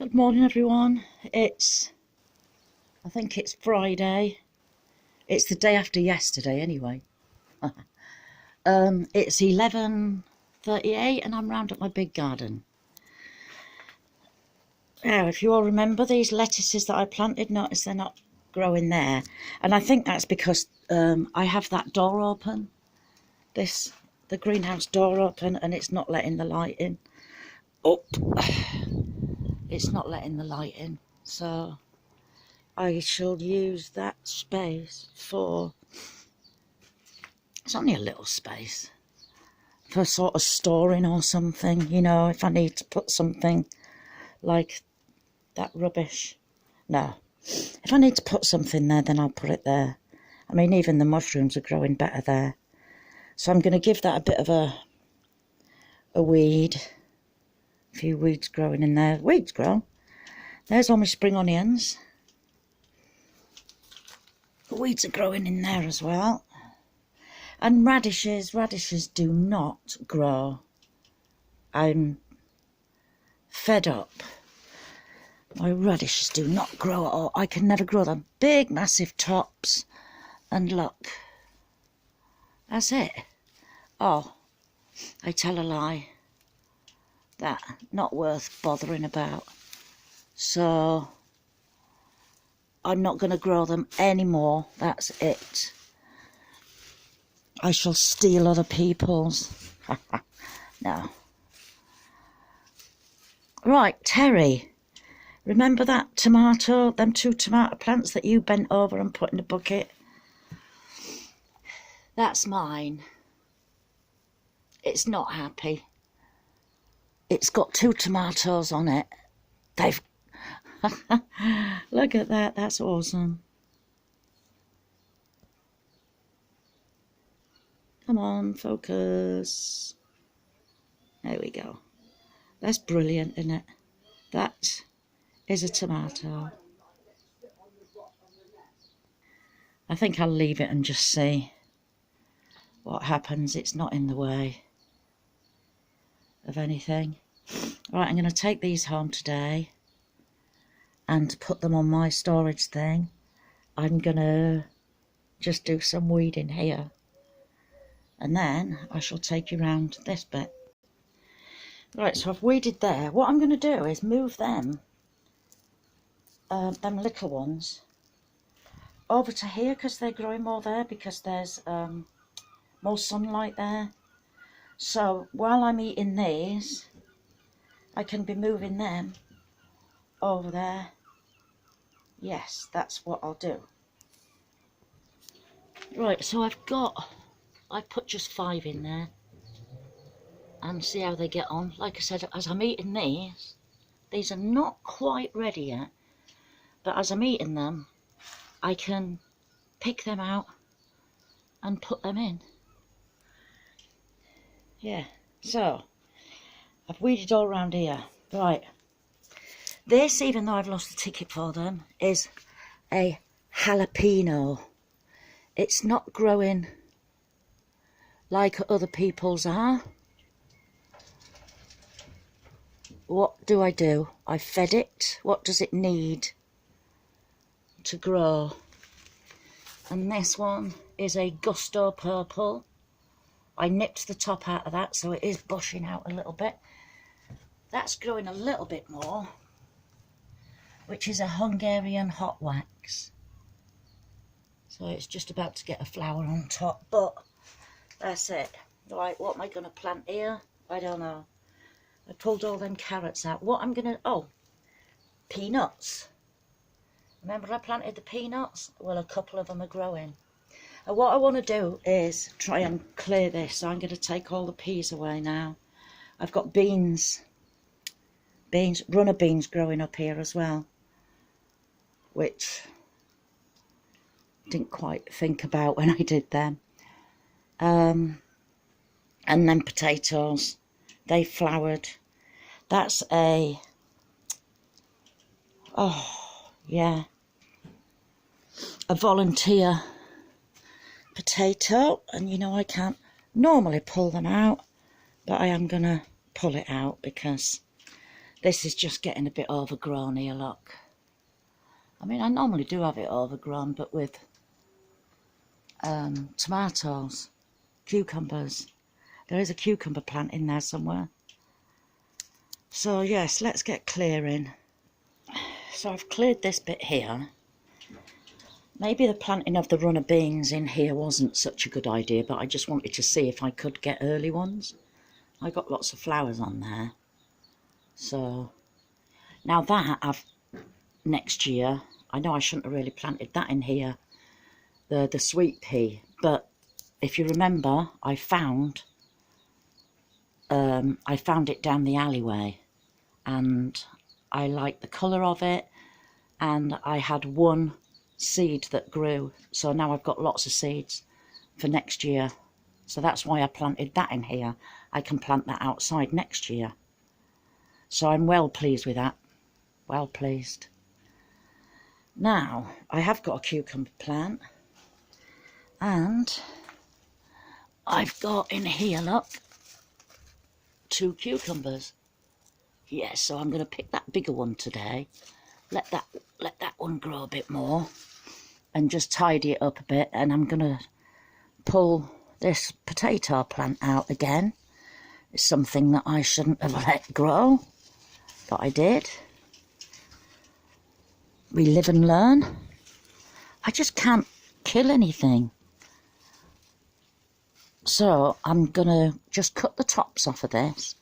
Good morning, everyone. I think it's Friday. It's the day after yesterday, anyway. It's 11:38, and I'm round at my big garden. Now, if you all remember these lettuces that I planted, notice they're not growing there, and I think that's because I have that door open. The greenhouse door open, and it's not letting the light in. Oh, it's not letting the light in, so I shall use that space for, it's only a little space, for sort of storing or something, you know, if I need to put something like that rubbish. No, if I need to put something there, then I'll put it there. I mean, even the mushrooms are growing better there. So I'm going to give that a bit of a weed. A few weeds growing in there. Weeds grow. There's all my spring onions. The weeds are growing in there as well. And radishes do not grow. I'm fed up. My radishes do not grow at all. I can never grow them. Big, massive tops. And look. That's it. Oh, I tell a lie. That, not worth bothering about. So, I'm not going to grow them anymore. That's it. I shall steal other people's. No. Right, Terry. Remember that tomato, them 2 tomato plants that you bent over and put in a bucket? That's mine. It's not happy. It's got 2 tomatoes on it. They've... Look at that, that's awesome. Come on, focus. There we go. That's brilliant, isn't it? That is a tomato. I think I'll leave it and just see what happens. It's not in the way of anything. Right, I'm going to take these home today and put them on my storage thing. I'm going to just do some weeding here. And then I shall take you round this bit. Right, so I've weeded there. What I'm going to do is move them little ones, over to here because they're growing more there because there's more sunlight there. So while I'm eating these, I can be moving them over there. Yes, that's what I'll do. Right, so I've put just 5 in there and see how they get on. Like I said, as I'm eating these are not quite ready yet, but as I'm eating them, I can pick them out and put them in. Yeah, so I've weeded all around here. Right, this, even though I've lost the ticket for them, is a jalapeno. It's not growing like other people's are. What do? I fed it. What does it need to grow? And this one is a Gusto purple. I nipped the top out of that, so it is bushing out a little bit. That's growing a little bit more, which is a Hungarian hot wax. So it's just about to get a flower on top, but that's it. Right, what am I going to plant here? I don't know. I pulled all them carrots out. What I'm going to... Oh, peanuts. Remember I planted the peanuts? Well, a couple of them are growing. And what I want to do is try and clear this. So I'm going to take all the peas away now. I've got beans, runner beans growing up here as well, which I didn't quite think about when I did them. And then potatoes. They flowered. That's a... Oh, yeah. A volunteer potato, and you know I can't normally pull them out, but I am gonna pull it out because This is just getting a bit overgrown here, look. I mean, I normally do have it overgrown, but with tomatoes, cucumbers. There is a cucumber plant in there somewhere. So yes, let's get clearing. So I've cleared this bit here. Maybe the planting of the runner beans in here wasn't such a good idea, but I just wanted to see if I could get early ones. I got lots of flowers on there. So now that next year, I know I shouldn't have really planted that in here, the sweet pea, but if you remember, I found it down the alleyway, and I liked the colour of it, and I had one seed that grew, so now I've got lots of seeds for next year. So that's why I planted that in here. I can plant that outside next year. So I'm well pleased with that. Well pleased. Now, I have got a cucumber plant, and I've got in here, look, 2 cucumbers. Yes, so I'm going to pick that bigger one today. Let that one grow a bit more and just tidy it up a bit, and I'm going to pull this potato plant out again. It's something that I shouldn't have let grow, but I did. We live and learn. I just can't kill anything. So I'm going to just cut the tops off of this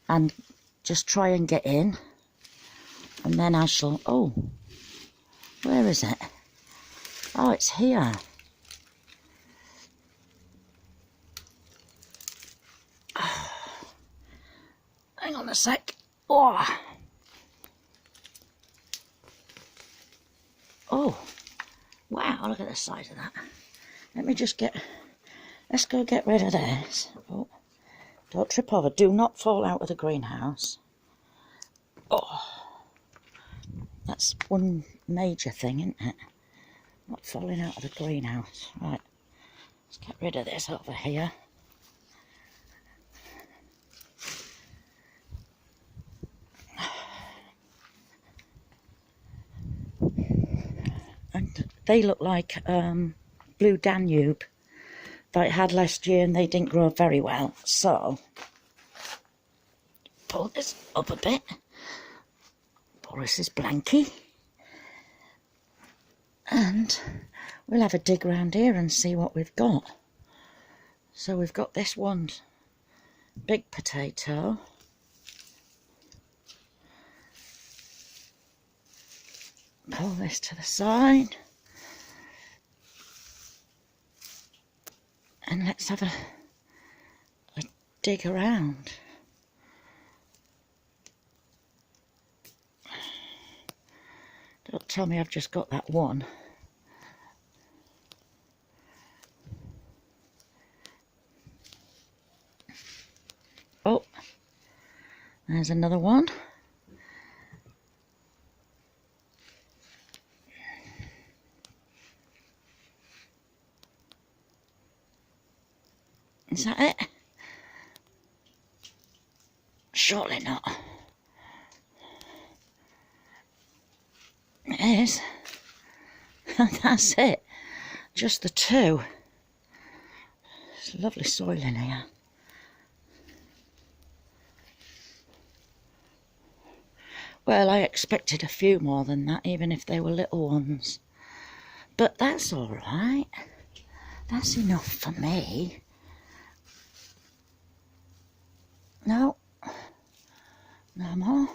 and just try and get in. And then I shall... Oh, where is it? Oh, it's here. Hang on a sec. Oh. Oh, wow, look at the size of that. Let me just get... Let's go get rid of this. Oh, don't trip over. Do not fall out of the greenhouse. Oh, that's one major thing, isn't it? Not falling out of the greenhouse. Right, let's get rid of this over here. And they look like Blue Danube that I had last year, and they didn't grow very well. So, pull this up a bit. Boris's blankie. And we'll have a dig round here and see what we've got. So we've got this one big potato. Pull this to the side. And let's have a dig around. Don't tell me I've just got that one. Oh, there's another one. Is that it? Surely not. It is. That's it. Just the 2. There's lovely soil in here. Well, I expected a few more than that, even if they were little ones. But that's all right. That's enough for me. No. No more.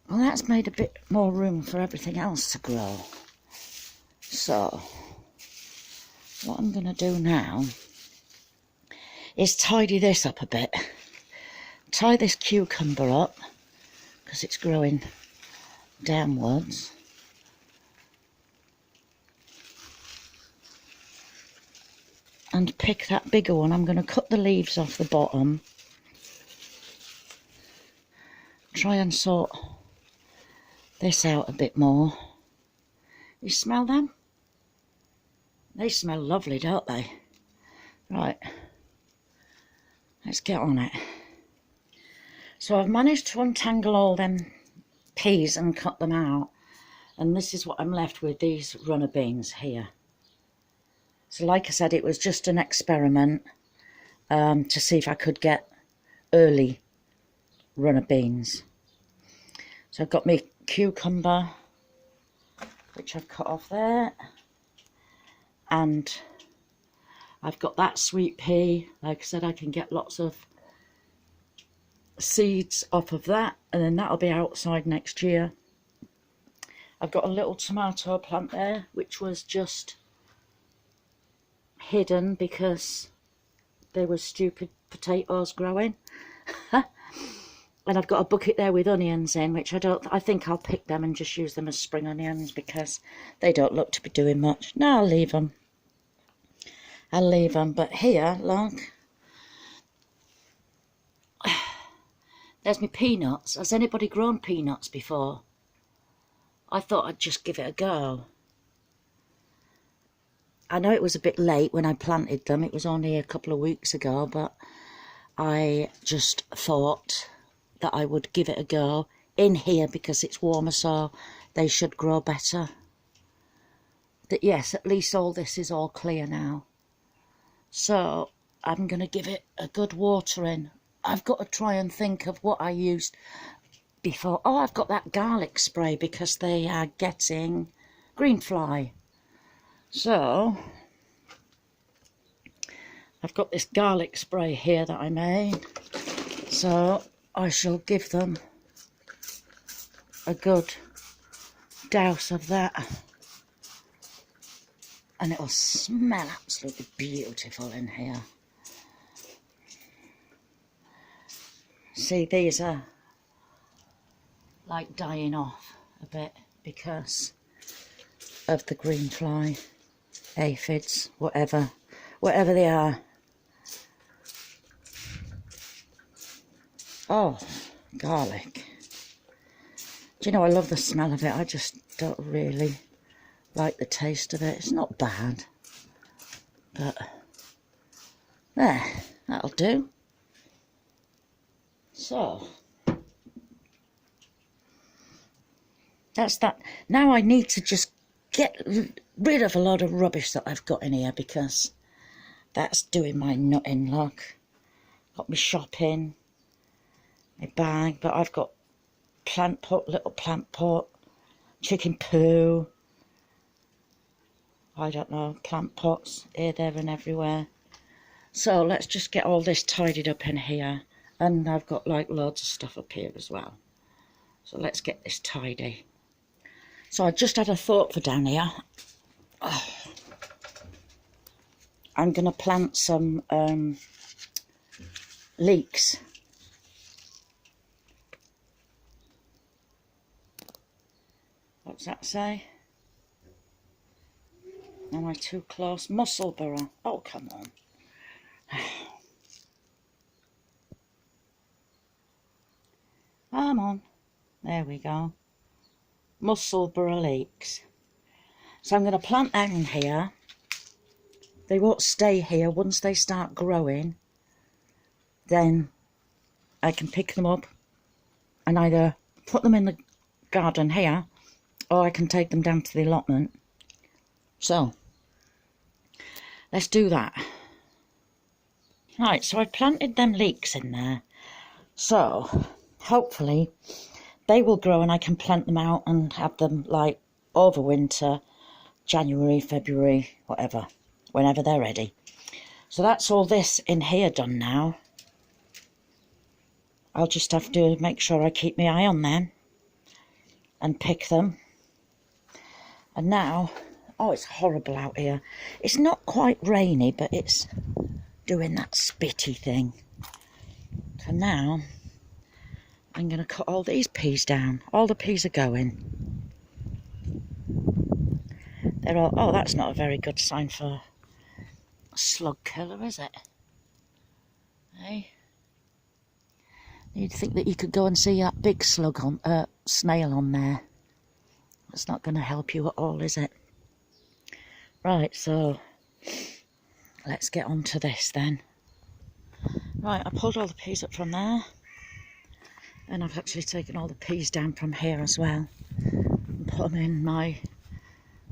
Well, that's made a bit more room for everything else to grow. So, what I'm going to do now is tidy this up a bit. Tie this cucumber up, because it's growing downwards. And pick that bigger one. I'm going to cut the leaves off the bottom. Try and sort this out a bit more. You smell them? They smell lovely, don't they? Right. Let's get on it. So I've managed to untangle all them peas and cut them out. And this is what I'm left with, these runner beans here. So like I said, it was just an experiment to see if I could get early runner beans. So I've got my cucumber, which I've cut off there. And I've got that sweet pea. Like I said, I can get lots of seeds off of that, and then that'll be outside next year. I've got a little tomato plant there, which was just hidden because there were stupid potatoes growing. And I've got a bucket there with onions in, which I think I'll pick them and just use them as spring onions because they don't look to be doing much. No, I'll leave them. I'll leave them. But here, look. There's my peanuts. Has anybody grown peanuts before? I thought I'd just give it a go. I know it was a bit late when I planted them. It was only a couple of weeks ago, but I just thought that I would give it a go in here because it's warmer, so they should grow better. That yes, at least all this is all clear now. So I'm going to give it a good watering. I've got to try and think of what I used before. Oh, I've got that garlic spray because they are getting green fly. So I've got this garlic spray here that I made. So I shall give them a good douse of that. And it will smell absolutely beautiful in here. See, these are like dying off a bit because of the green fly, aphids, whatever they are. Oh, garlic. Do you know, I love the smell of it. I just don't really like the taste of it. It's not bad. But there, that'll do. So that's that. Now I need to just get rid of a lot of rubbish that I've got in here because that's doing my nutting. Look, got my shopping, my bag, but I've got plant pot, little plant pot, chicken poo, I don't know, plant pots here, there and everywhere. So let's just get all this tidied up in here. And I've got like loads of stuff up here as well. So let's get this tidy. So I just had a thought for down here. Oh. I'm going to plant some leeks. What's that say? Am I too close? Musselburgh. Oh, come on. Come on. There we go. Musselburgh leeks. So I'm going to plant them in here. They won't stay here. Once they start growing, then I can pick them up and either put them in the garden here or I can take them down to the allotment. So let's do that. Right, so I planted them leeks in there. So hopefully they will grow and I can plant them out and have them like over winter, January, February, whatever, whenever they're ready. So that's all this in here done now. I'll just have to make sure I keep my eye on them and pick them. And now, oh, it's horrible out here. It's not quite rainy, but it's doing that spitty thing. So now I'm going to cut all these peas down. All the peas are going. They're all, oh, that's not a very good sign for a slug killer, is it? Hey? You'd think that you could go and see that big slug on, snail on there. That's not going to help you at all, is it? Right, so let's get on to this then. Right, I pulled all the peas up from there. And I've actually taken all the peas down from here as well and put them in my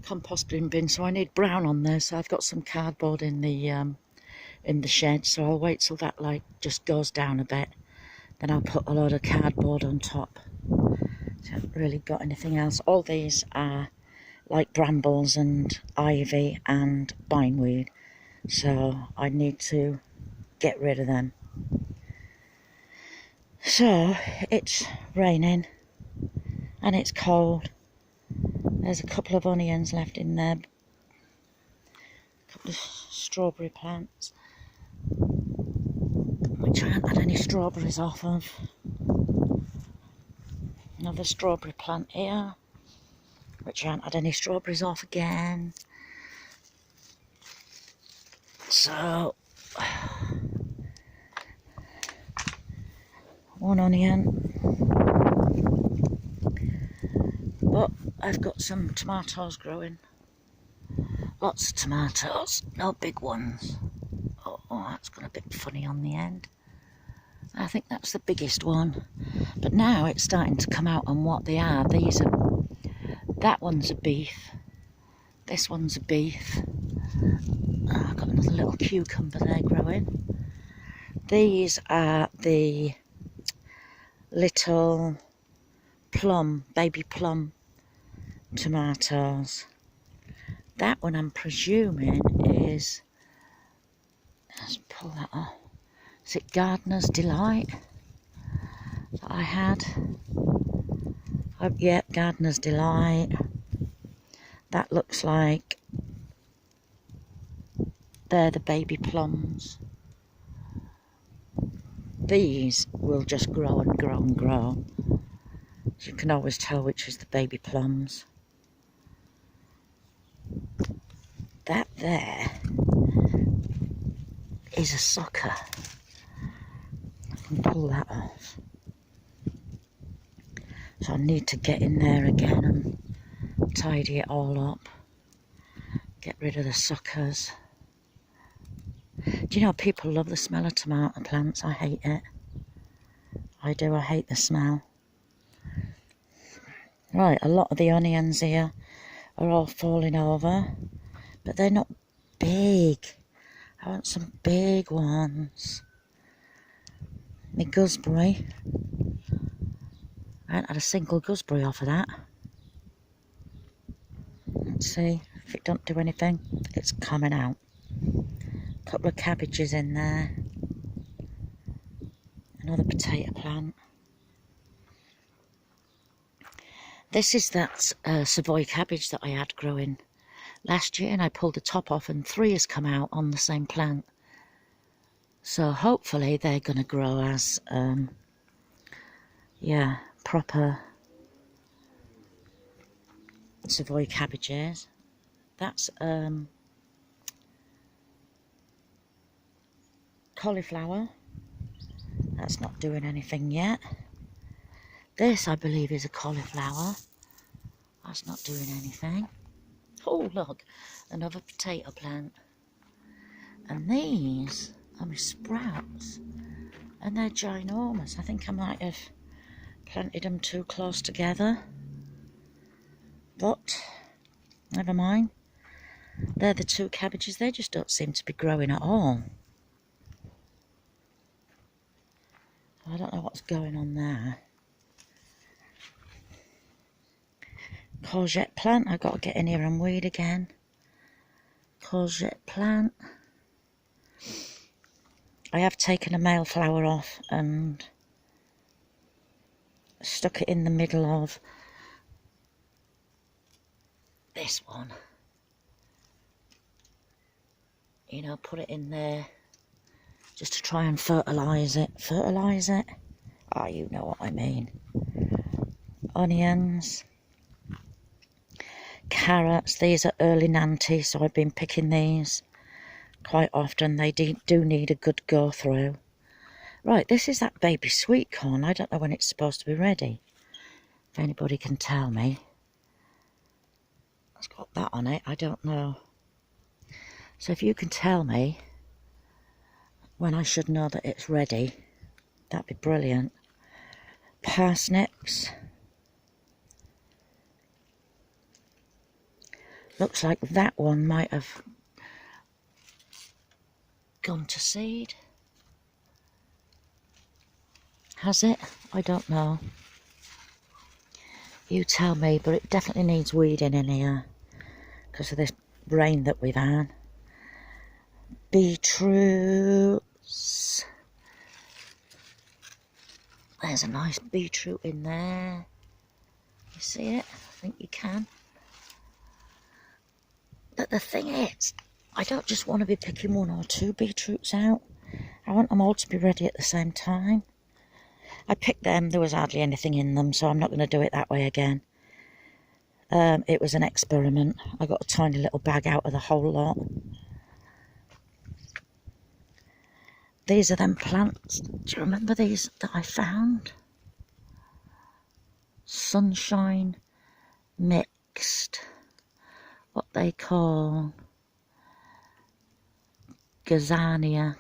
compost bin. So I need brown on there. So I've got some cardboard in the shed. So I'll wait till that like just goes down a bit. Then I'll put a load of cardboard on top. So I haven't really got anything else. All these are like brambles and ivy and bindweed. So I need to get rid of them. So it's raining and it's cold. There's a couple of onions left in there, a couple of strawberry plants, which I haven't had any strawberries off of. Another strawberry plant here, which I haven't had any strawberries off again. So, one onion. But I've got some tomatoes growing. Lots of tomatoes, no big ones. Oh, that's got a bit funny on the end. I think that's the biggest one. But now it's starting to come out on what they are. That one's a beef. This one's a beef. Oh, I've got another little cucumber there growing. These are the little plum, baby plum tomatoes. That one I'm presuming is, let's pull that off. Is it Gardener's Delight that I had? Oh, yeah, Gardener's Delight. That looks like they're the baby plums. These will just grow and grow and grow. So you can always tell which is the baby plums. That there is a sucker. I can pull that off. So I need to get in there again and tidy it all up. Get rid of the suckers. Do you know, people love the smell of tomato plants? I hate it. I do, I hate the smell. Right, a lot of the onions here are all falling over, but they're not big. I want some big ones. My gooseberry. I haven't had a single gooseberry off of that. Let's see if it don't do anything. It's coming out. A couple of cabbages in there. Another potato plant. This is that Savoy cabbage that I had growing last year, and I pulled the top off and 3 has come out on the same plant. So hopefully they're going to grow as, yeah, proper Savoy cabbages. That's cauliflower. That's not doing anything yet. This, I believe, is a cauliflower. That's not doing anything. Oh, look, another potato plant. And these are my sprouts. And they're ginormous. I think I might have planted them too close together. But, never mind. They're the 2 cabbages. They just don't seem to be growing at all. I don't know what's going on there. Courgette plant, I've got to get in here and weed again. Courgette plant. I have taken a male flower off and stuck it in the middle of this one. You know, put it in there just to try and fertilise it. Fertilise it? Ah, you know what I mean. Onions. Carrots, these are early Nanty, so I've been picking these quite often. They do need a good go through. Right, this is that baby sweet corn. I don't know when it's supposed to be ready. If anybody can tell me. It's got that on it, I don't know. So if you can tell me when I should know that it's ready, that'd be brilliant. parsnips. Looks like that one might have gone to seed. Has it? I don't know. You tell me, but it definitely needs weeding in here because of this rain that we've had. Beetroots. There's a nice beetroot in there. You see it? I think you can. But the thing is, I don't just want to be picking 1 or 2 beetroots out. I want them all to be ready at the same time. I picked them, there was hardly anything in them, so I'm not going to do it that way again. It was an experiment. I got a tiny little bag out of the whole lot. These are them plants. Do you remember these that I found? Sunshine mixed. What they call gazania.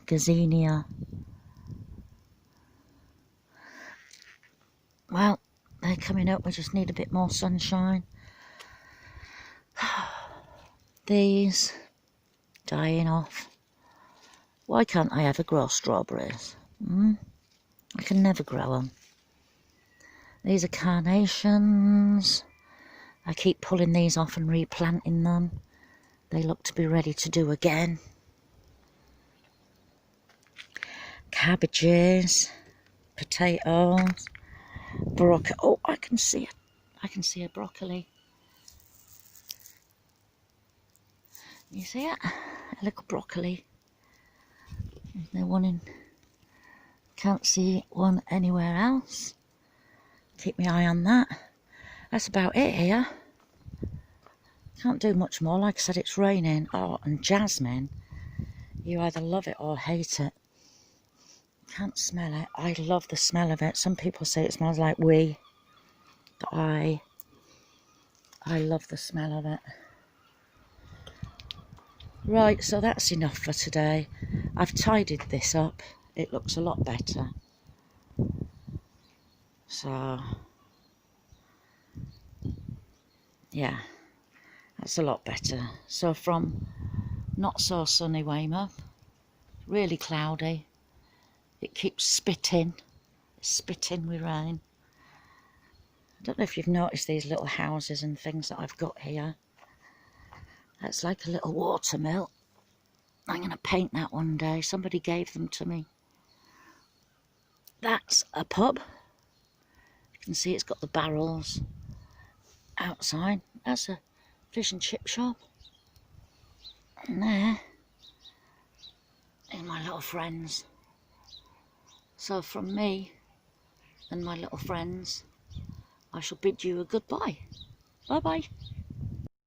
Well, they're coming up. We just need a bit more sunshine. These dying off. Why can't I ever grow strawberries? I can never grow them. These are carnations. I keep pulling these off and replanting them. They look to be ready to do again. Cabbages, potatoes, broccoli. Oh, I can see it. I can see a broccoli. You see it? A little broccoli. There's one in. Can't see one anywhere else. Keep my eye on that. That's about it here. Can't do much more. Like I said, it's raining. Oh, and jasmine. You either love it or hate it. Can't smell it. I love the smell of it. Some people say it smells like wee. But I love the smell of it. Right, so that's enough for today. I've tidied this up. It looks a lot better. So, yeah, that's a lot better. So from not so sunny Weymouth, really cloudy, it keeps spitting with rain. I don't know if you've noticed these little houses and things that I've got here. That's like a little watermill. I'm going to paint that one day. Somebody gave them to me. That's a pub. You can see it's got the barrels outside. That's a fish and chip shop. And there is my little friends. So from me and my little friends, I shall bid you a goodbye. Bye bye.